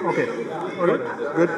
Okay. All right. Good.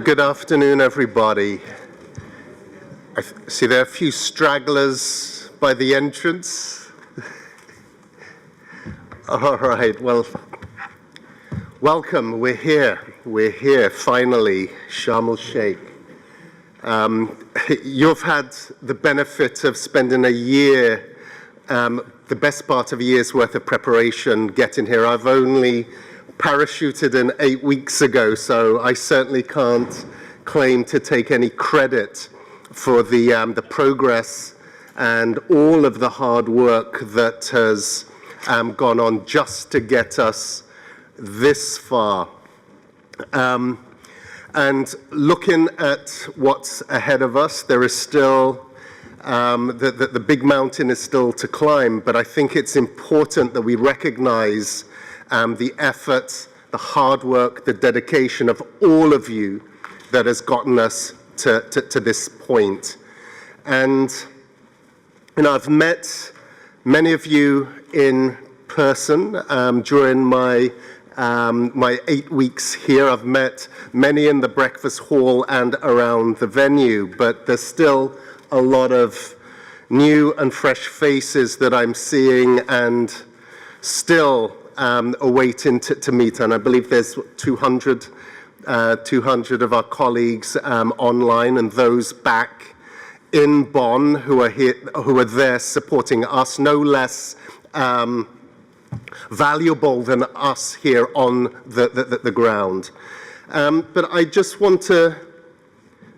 Good afternoon, everybody. I see there are a few stragglers by the entrance. All right, well, welcome. We're here. We're here, finally, Sharm el-Sheikh. You've had the benefit of spending a year, the best part of a year's worth of preparation getting here. I've only parachuted in 8 weeks ago, so I certainly can't claim to take any credit for the progress and all of the hard work that has gone on just to get us this far. And looking at what's ahead of us, there is still, the big mountain is still to climb, but I think it's important that we recognize the effort, the hard work, the dedication of all of you that has gotten us to this point. And I've met many of you in person during my 8 weeks here. I've met many in the breakfast hall and around the venue, but there's still a lot of new and fresh faces that I'm seeing and still awaiting to meet. And I believe there's 200 of our colleagues online, and those back in Bonn who are here, who are there supporting us, no less valuable than us here on the ground. But I just want to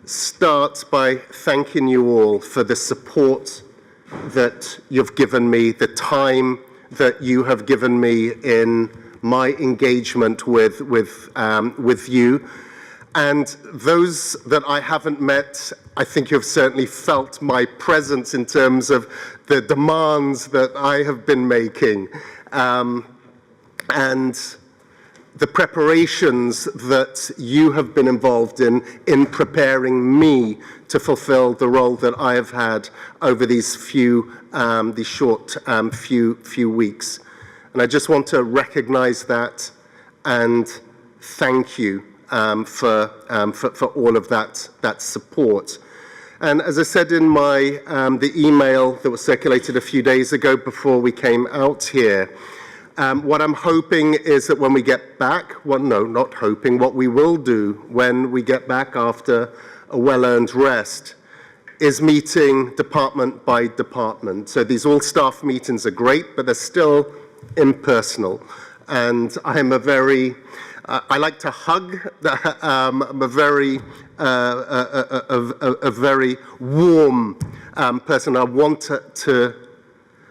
start by thanking you all for the support that you've given me, the time that you have given me in my engagement with you. And those that I haven't met, I think you've certainly felt my presence in terms of the demands that I have been making. And the preparations that you have been involved in preparing me to fulfill the role that I have had over these short few weeks. And I just want to recognize that and thank you for all of that support. And as I said in my the email that was circulated a few days ago before we came out here, what I'm hoping is that when we get back, well, no, not hoping, what we will do when we get back after a well-earned rest is meeting department by department. So these all-staff meetings are great, but they're still impersonal. And I'm I like to hug. I'm a very warm person. I want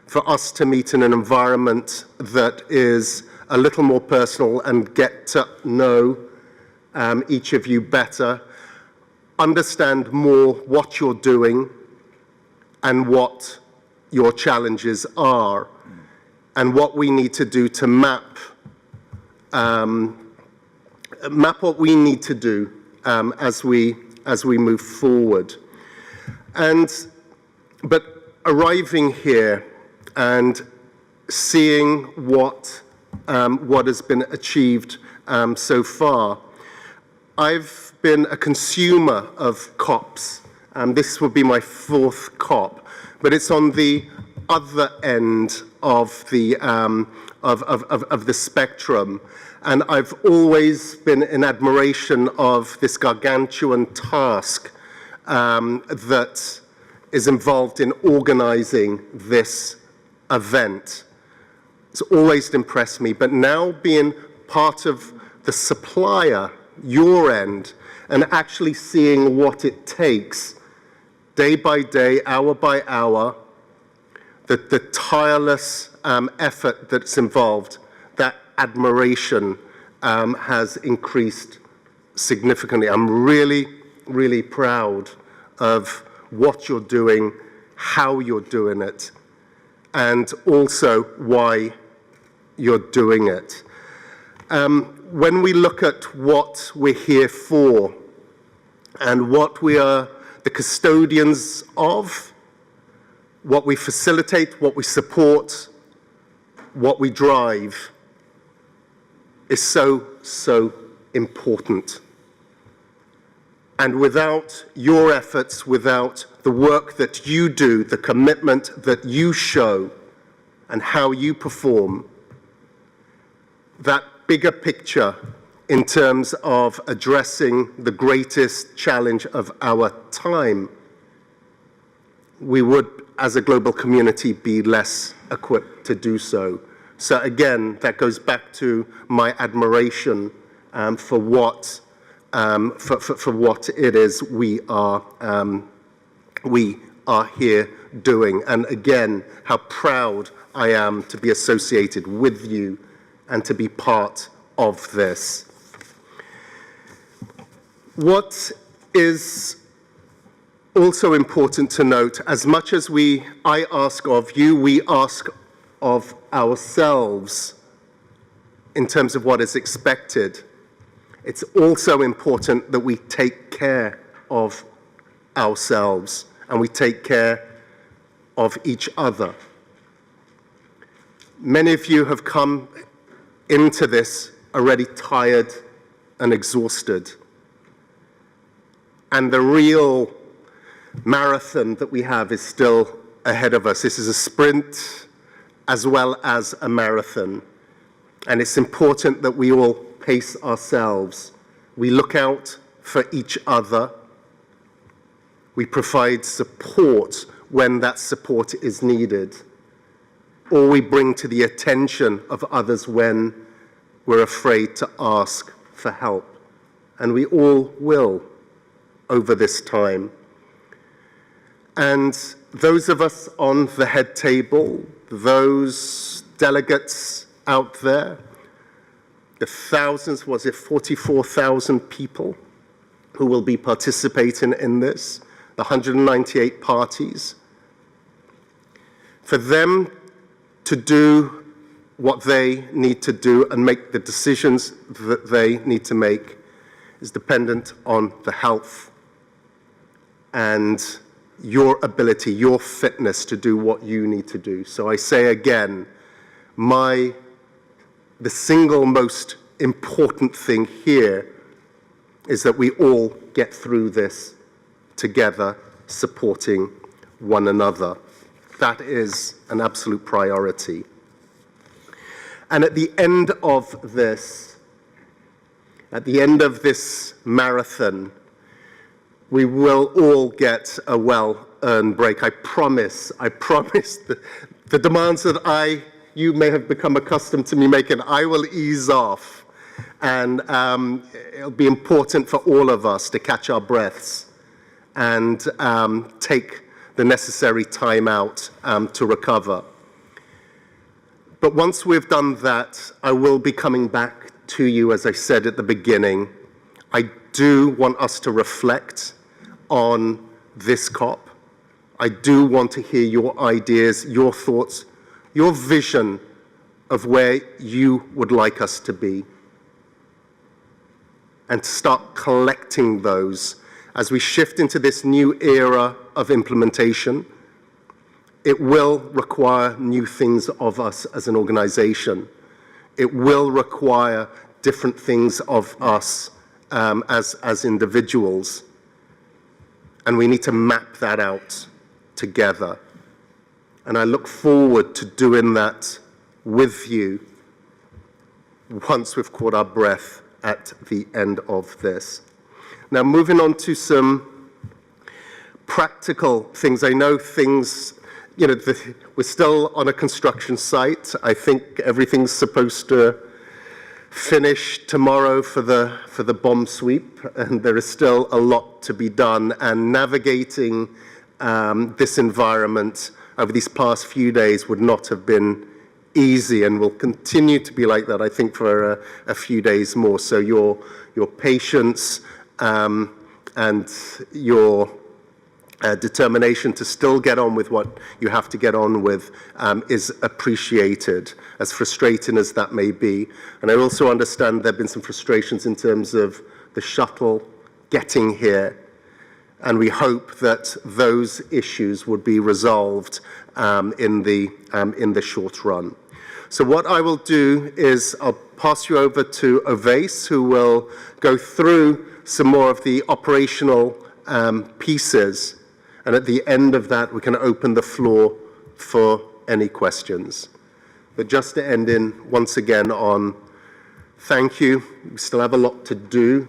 for us to meet in an environment that is a little more personal and get to know each of you better, understand more what you're doing and what your challenges are, and what we need to do to map what we need to do as we move forward. But arriving here and seeing what has been achieved so far, I've been a consumer of COPs. This will be my 4th COP, but it's on the other end of the spectrum. And I've always been in admiration of this gargantuan task that is involved in organizing this event. It's always impressed me, but now being part of the supplier, your end, and actually seeing what it takes day by day, hour by hour, the tireless effort that's involved, that admiration has increased significantly. I'm really, really proud of what you're doing, how you're doing it, and also why you're doing it. When we look at what we're here for and what we are the custodians of, what we facilitate, what we support, what we drive, is so, so important. And without your efforts, without the work that you do, the commitment that you show, and how you perform, that bigger picture in terms of addressing the greatest challenge of our time, we would, as a global community, be less equipped to do so. So again, that goes back to my admiration for what it is we are here doing, and again, how proud I am to be associated with you and to be part of this. What is also important to note, as much as I ask of you, we ask of ourselves in terms of what is expected, it's also important that we take care of ourselves and we take care of each other. Many of you have come into this already tired and exhausted. And the real marathon that we have is still ahead of us. This is a sprint as well as a marathon. And it's important that we all pace ourselves. We look out for each other. We provide support when that support is needed. Or we bring to the attention of others when we're afraid to ask for help. And we all will over this time. And those of us on the head table, those delegates out there, the thousands, was it 44,000 people who will be participating in this, the 198 parties, for them to do what they need to do and make the decisions that they need to make is dependent on the health and your ability, your fitness to do what you need to do. So I say again, the single most important thing here is that we all get through this together, supporting one another. That is an absolute priority. And at the end of this marathon, we will all get a well-earned break. I promise the demands that you may have become accustomed to me making, I will ease off. And it'll be important for all of us to catch our breaths and take the necessary time out to recover. But once we've done that, I will be coming back to you, as I said at the beginning. I do want us to reflect on this COP. I do want to hear your ideas, your thoughts, your vision of where you would like us to be, and to start collecting those as we shift into this new era of implementation. It will require new things of us as an organization. It will require different things of us as individuals. And we need to map that out together. And I look forward to doing that with you once we've caught our breath at the end of this. Now, moving on to some practical things. I know things, we're still on a construction site. I think everything's supposed to finish tomorrow for the bomb sweep, and there is still a lot to be done. And navigating this environment over these past few days would not have been easy, and will continue to be like that, I think, for a few days more. So your patience and your determination to still get on with what you have to get on with is appreciated, as frustrating as that may be. And I also understand there have been some frustrations in terms of the shuttle getting here, and we hope that those issues would be resolved in the short run. So what I will do is I'll pass you over to Ovais, who will go through some more of the operational pieces. And at the end of that, we can open the floor for any questions. But just to end in, once again, on thank you. We still have a lot to do,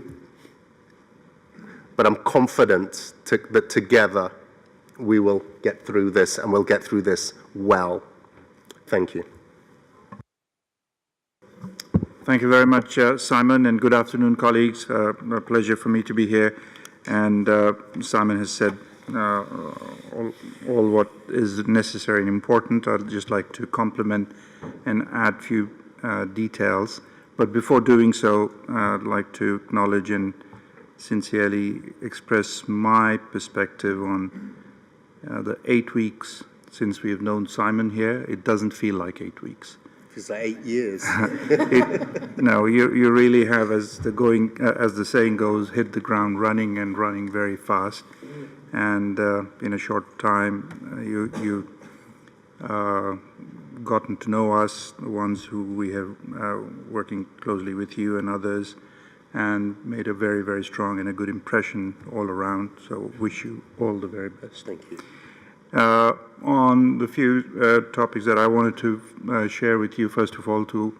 but I'm confident that together we will get through this, and we'll get through this well. Thank you. Thank you very much, Simon, and good afternoon, colleagues. A pleasure for me to be here. And Simon has said all what is necessary and important. I'd just like to complement and add a few details. But before doing so, I'd like to acknowledge and sincerely express my perspective on the 8 weeks since we have known Simon here. It doesn't feel like 8 weeks. It's like 8 years. No, you really have, as the saying goes, hit the ground running, and running very fast. And in a short time, you gotten to know us, the ones who we have working closely with you and others, and made a very, very strong and a good impression all around. So wish you all the very best. Thank you. On the few topics that I wanted to share with you, first of all, to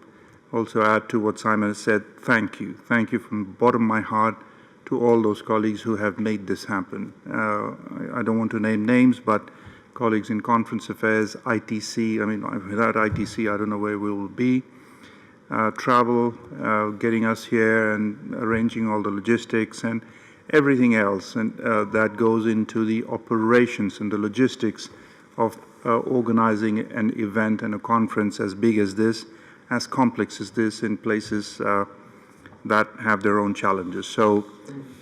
also add to what Simon has said, thank you. Thank you from the bottom of my heart to all those colleagues who have made this happen. I don't want to name names, but colleagues in conference affairs, ITC, I mean, without ITC, I don't know where we will be. Travel, getting us here and arranging all the logistics and everything else, and that goes into the operations and the logistics of organizing an event and a conference as big as this, as complex as this, in places that have their own challenges. So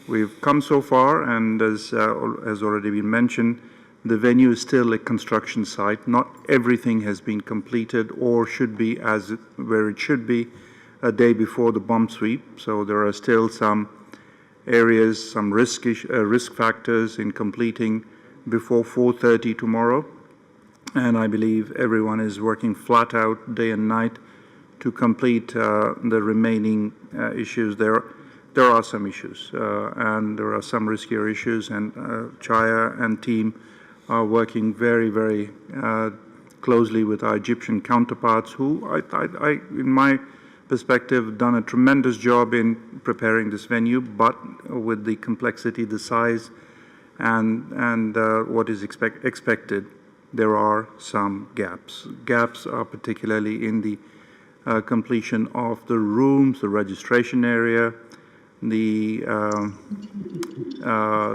we've come so far, and as has already been mentioned, The venue is still a construction site. Not everything has been completed or should be where it should be a day before the bomb sweep. So there are still some areas, some risk factors in completing before 4:30 tomorrow. And I believe everyone is working flat out day and night to complete the remaining issues. There are some issues, and there are some riskier issues, and Chaya and team are working very, very closely with our Egyptian counterparts, who, in my perspective, done a tremendous job in preparing this venue, but with the complexity, the size, and what is expected, there are some gaps. Gaps are particularly in the completion of the rooms, the registration area, the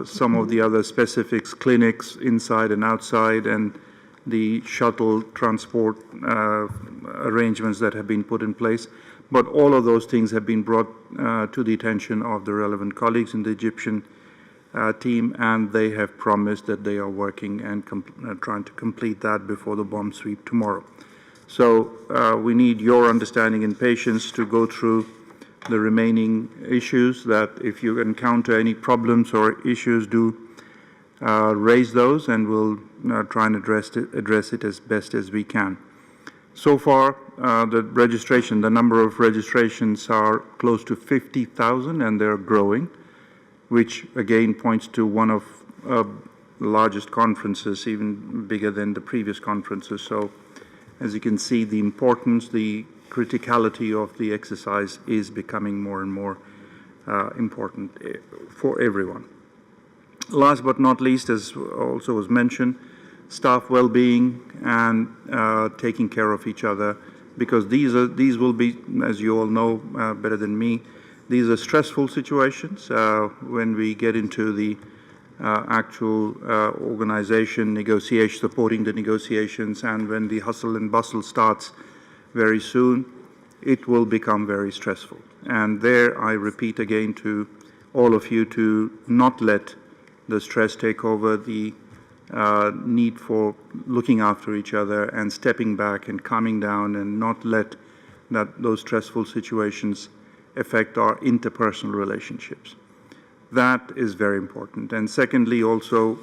some of the other specifics, clinics inside and outside, and the shuttle transport arrangements that have been put in place. But all of those things have been brought to the attention of the relevant colleagues in the Egyptian team, and they have promised that they are working and trying to complete that before the bomb sweep tomorrow. So we need your understanding and patience to go through the remaining issues, that if you encounter any problems or issues, do raise those, and we'll try and address it as best as we can. So far, the number of registrations are close to 50,000, and they're growing, which again points to one of the largest conferences, even bigger than the previous conferences. So as you can see, the importance, the criticality of the exercise is becoming more and more important for everyone. Last but not least, as also was mentioned, staff well-being and taking care of each other, because these will be, as you all know better than me, these are stressful situations when we get into the actual organization, supporting the negotiations, and when the hustle and bustle starts very soon, it will become very stressful. And there I repeat again to all of you to not let the stress take over, the need for looking after each other and stepping back and calming down, and not let those stressful situations affect our interpersonal relationships. That is very important. And secondly, also,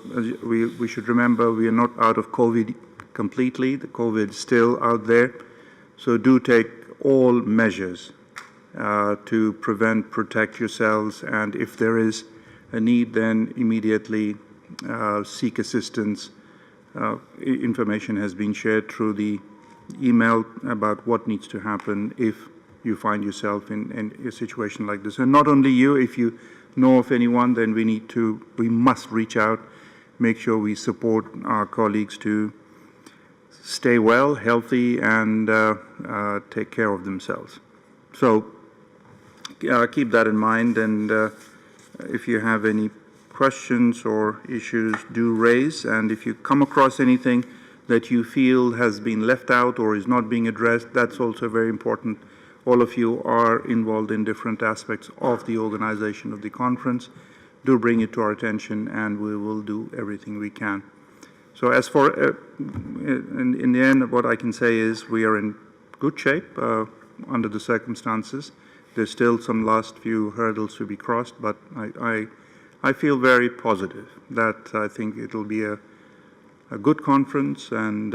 we should remember we are not out of COVID completely. The COVID is still out there. So do take all measures to protect yourselves, and if there is a need, then immediately seek assistance. Information has been shared through the email about what needs to happen if you find yourself in a situation like this. And not only you, if you know of anyone, then we must reach out, make sure we support our colleagues to stay well, healthy, and take care of themselves. So keep that in mind, and if you have any questions or issues, do raise. And if you come across anything that you feel has been left out or is not being addressed, that's also very important. All of you are involved in different aspects of the organization of the conference. Do bring it to our attention, and we will do everything we can. So as for, in the end, what I can say is we are in good shape under the circumstances. There's still some last few hurdles to be crossed, but I feel very positive that I think it'll be a good conference, and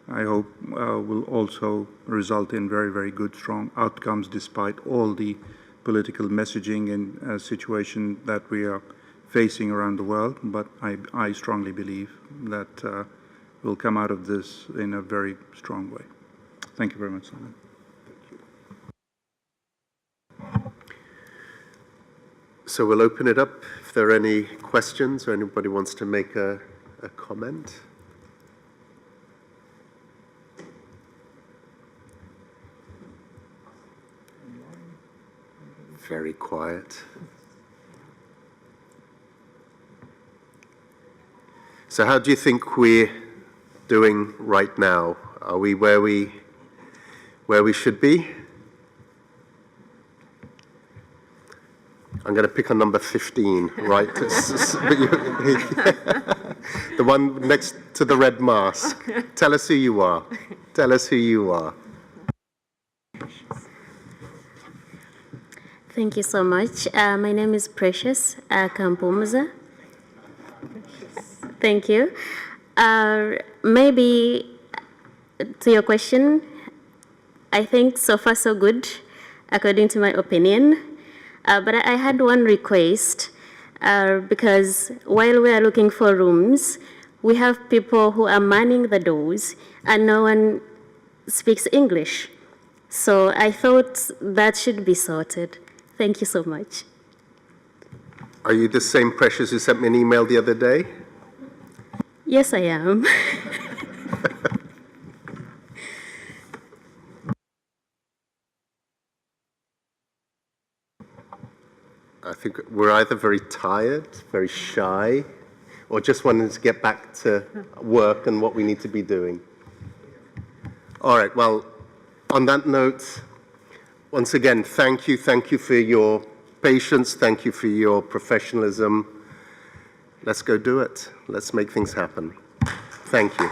I hope will also result in very, very good, strong outcomes despite all the political messaging and situation that we are facing around the world. But I strongly believe that we'll come out of this in a very strong way. Thank you very much, Simon. So we'll open it up if there are any questions or anybody wants to make a comment. Very quiet. So how do you think we're doing right now? Are we where we should be? I'm going to pick on number 15, right? The one next to the red mask. Tell us who you are. Tell us who you are. Thank you so much. My name is Precious Kampumza. Thank you. Maybe to your question, I think so far so good, according to my opinion. But I had one request, because while we are looking for rooms, we have people who are manning the doors and no one speaks English. So I thought that should be sorted. Thank you so much. Are you the same Precious who sent me an email the other day? Yes, I am. I think we're either very tired, very shy, or just wanting to get back to work and what we need to be doing. All right, well, on that note, once again, thank you for your patience, thank you for your professionalism. Let's go do it. Let's make things happen. Thank you.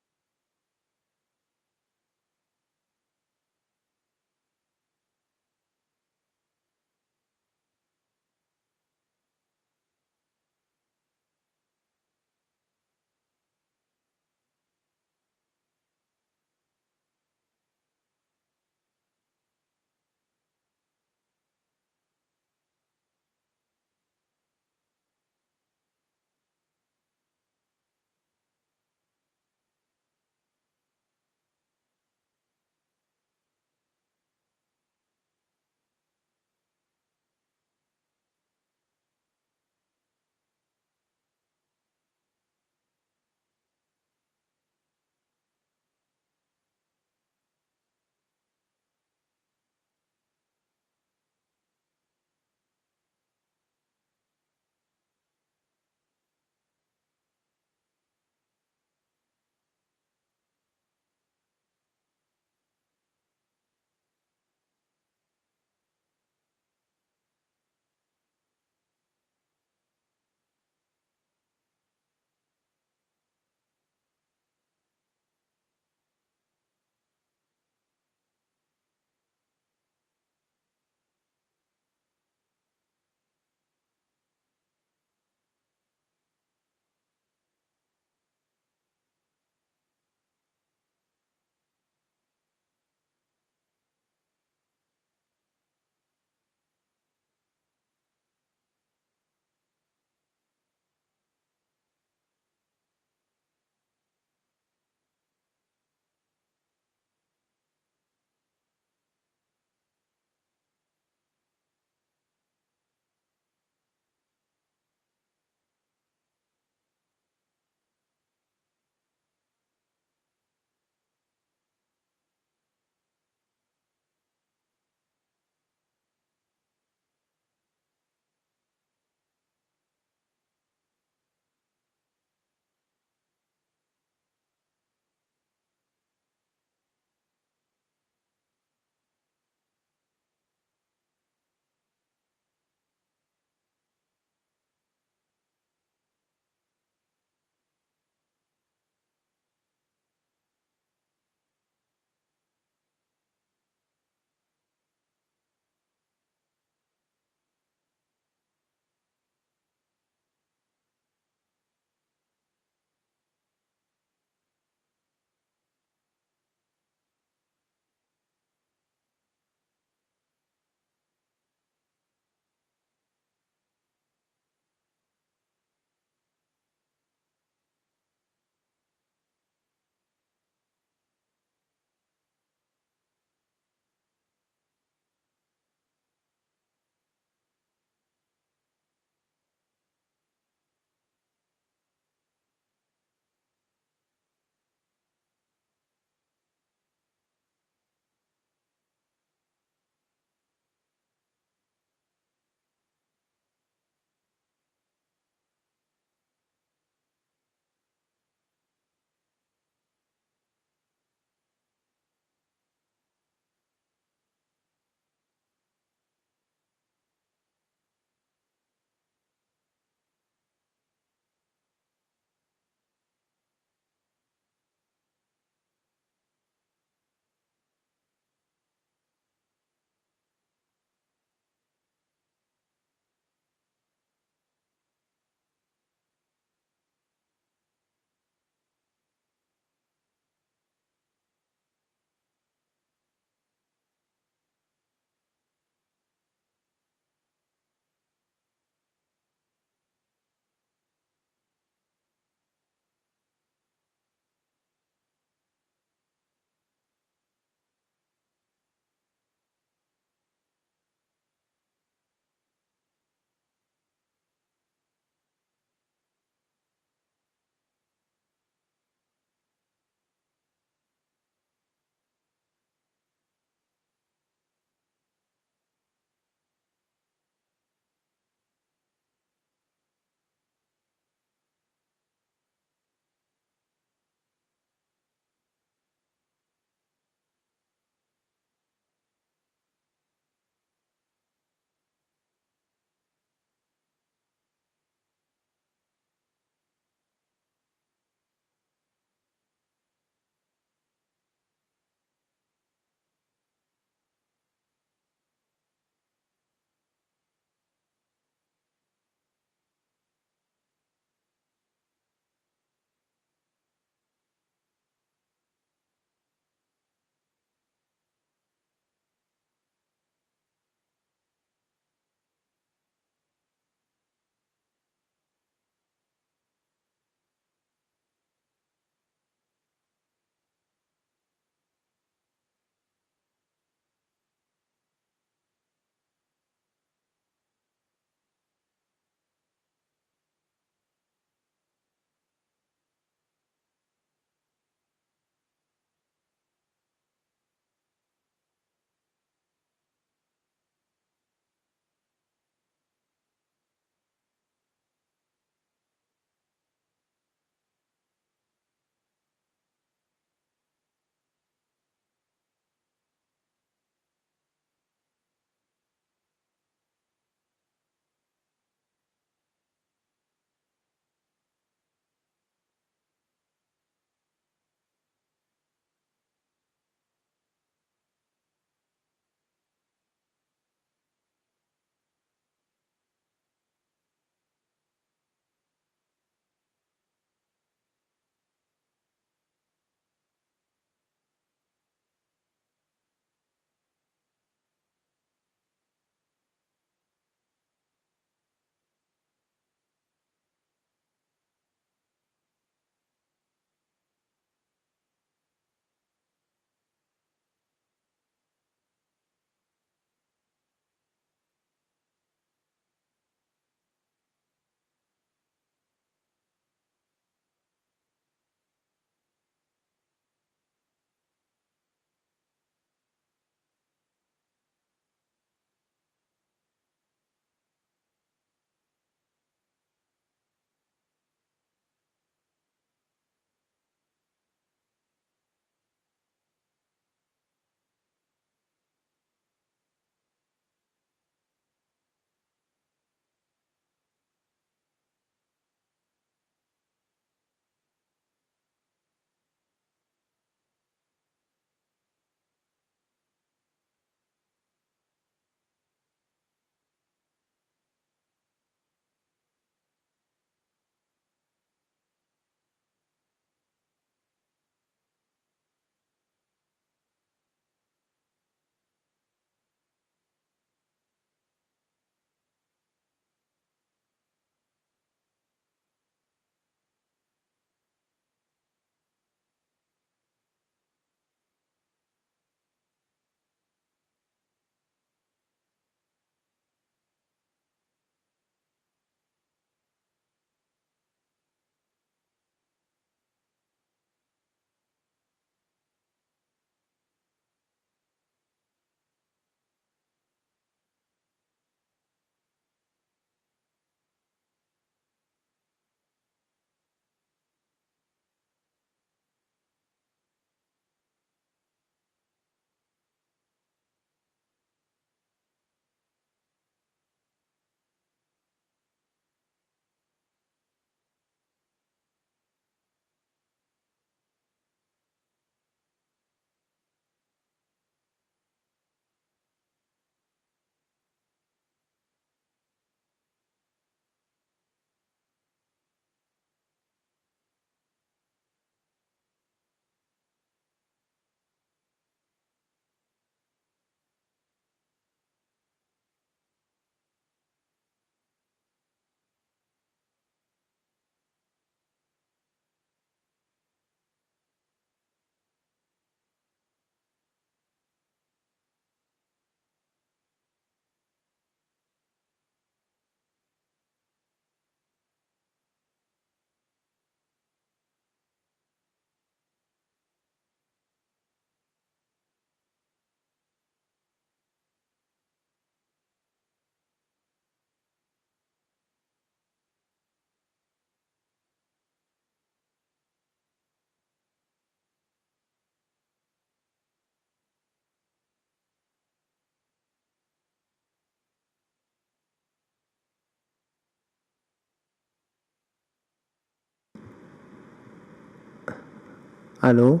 Hello?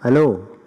Hello?